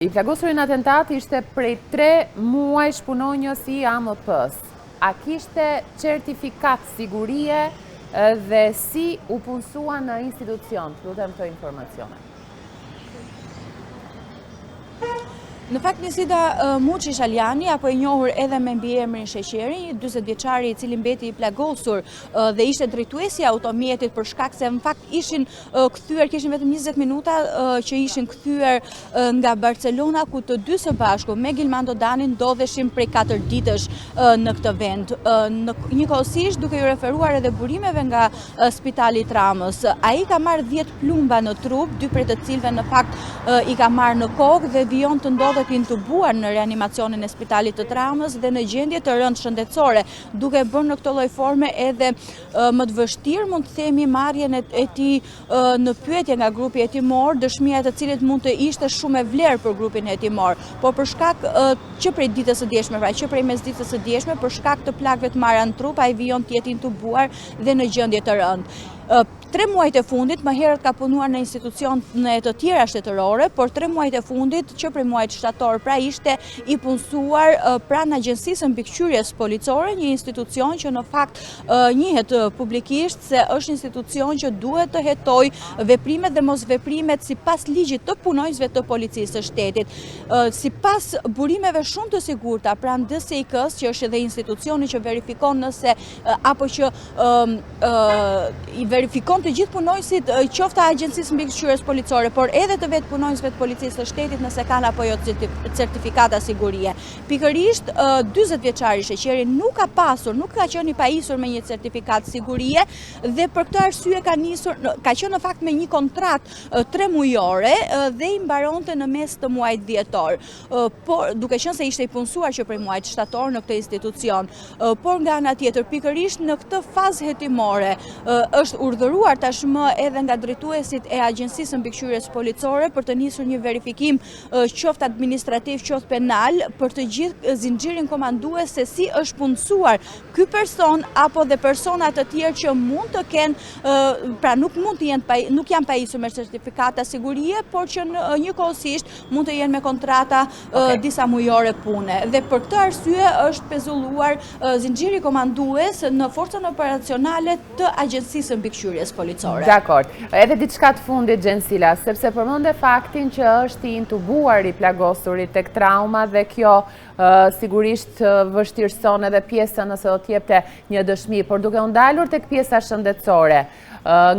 I plagosur në atentat ishte prej 3 muaj punonjës i AMP-s. A kishte certifikat sigurie dhe si u punësua në institucion? Lutem të informacione. Në fakt Nisida Muçi Shaljani, apo i njohur edhe me mbiemrin Sheqeri, 40 vjeçari i cili mbeti i plagosur dhe ishte drejtuesi i automjetit për shkak se në fakt ishin kthyer, kishin vetëm 20 minuta që ishin kthyer nga Barcelona, ku të dy së bashku me Gilmando Danin ndodheshin prej 4 ditësh në këtë vend. Njëkohësisht duke ju referuar edhe burimeve nga Spitali i Tramës, ai ka marrë 10 plumba në trup, 2 prej të cilëve në fakt i ka marrë në kokë dhe vijon të ndodhet intubuar në reanimacionin e Spitalit të Tramës dhe në gjendje të rëndë shëndetësore, duke bërë në këtë lloj forme edhe më të vështirë mund të themi marrjen e tij në pyetje nga grupi hetimor, dëshmia e të cilit mund të ishte shumë e vlerë për grupin hetimor, por për shkak që prej ditës së dieshme, pra që prej mesditës së dieshme, për shkak të plagëve të marra në trup, ai vijon të jetë intubuar dhe në gjendje të rëndë. 3 muajt e fundit, më herët ka punuar në institucione të tjera shtetërore, por 3 muajt e fundit, që prej muajt shtator, pra ishte i punësuar pranë Agjencisë Mbikëqyrjes Policore, një institucion që në fakt njihet publikisht se është institucion që duhet të hetoj veprimet dhe mosveprimet sipas ligjit të punonjësve të policisë së shtetit. Sipas burimeve shumë të sigurta pranë DSIK-s, që është edhe institucioni që verifikon nëse apo që i verifikon të gjithë punonjësit qoftë Agjencisë Mbikëqyrjes Policore, por edhe të vetë punonjësve të policisë së shtetit nëse kanë apo jo certifikata sigurie. Pikërisht 40 vjeçari Sheqeri nuk ka qenë i pajisur me një certifikat sigurie dhe për këtë arsye ka qenë në fakt me një kontratë 3 muajore dhe i mbaronte në mes të muajit dhjetor. Por duke qenë se ishte i punësuar që prej muajit shtator në këtë institucion, por nga ana tjetër pikërisht në këtë fazë hetimore është urdhëruar tashmë edhe nga drejtuesit e Agjencisë Mbikëqyrjes Policore për të nisur një verifikim qoftë administrativ, qoftë penal për të gjithë zinxhirin komandues se si është punësuar ky person apo dhe persona të tjerë që mund të kenë, pra nuk janë pajisur me certifikata sigurie, por që njëkohësisht mund të jenë me kontrata disa mujore pune. Dhe për këtë arsye është pezulluar zinxhiri komandues në forcën operacionale të Agjencisë Mbikëqyrjes Policore. Dakor. Edhe diçka të fundit, Gjensila, sepse përmende faktin që është i intubuar i plagosurit tek trauma dhe kjo sigurisht vështirëson edhe pjesën nëse do t'jepte një dëshmi, por duke u ndalur tek pjesa shëndetësore,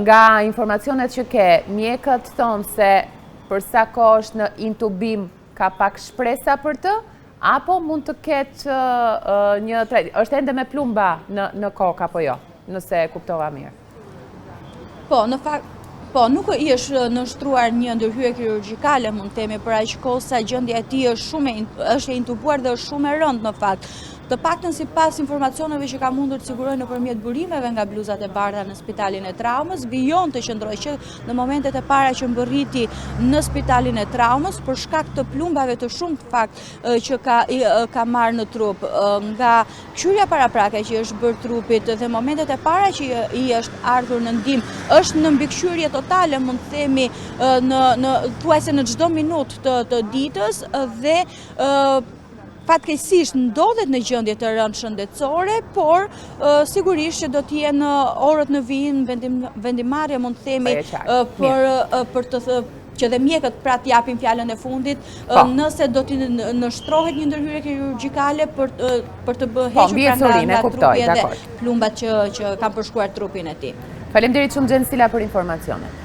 nga informacionet që ke, mjekët thonë se për sa kohë është në intubim ka pak shpresa për të, apo mund të ketë është ende me plumba në kokë apo jo, nëse kuptova mirë? Po, nuk i është nështruar një ndërhyrje kirurgjikale, mund të themi, për aq kohë sa gjendja e tij është e intubuar dhe është shumë e rëndë në fakt. Të paktën sipas informacioneve që ka mundur të sigurojë nëpërmjet burimeve nga bluzat e bardha në Spitalin e Traumës, vijon të qëndrojë që në momentet e para që mbërriti në Spitalin e Traumës për shkak të plumbave të shumtë fakt që ka marrë në trup, nga qyrja paraprake që është bërë trupit dhe momentet e para që i është ardhur në ndihmë, është në mbikëqyrje totale, mund të themi, thuajse në çdo minutë të ditës dhe fatkeqësisht ndodhet në gjendje të rëndë shëndetësore, por sigurisht që do të jenë orët në vijim vendimarrje, mund të themi, për të që dhe mjekët pra t'japin fjalën e fundit, nëse do t'i nështrohet një ndërhyrje kirurgjikale për të hequr nga trupi edhe plumbat që kanë përshkuar trupin e tij. Faleminderit shumë, Gjensila, për informacionet.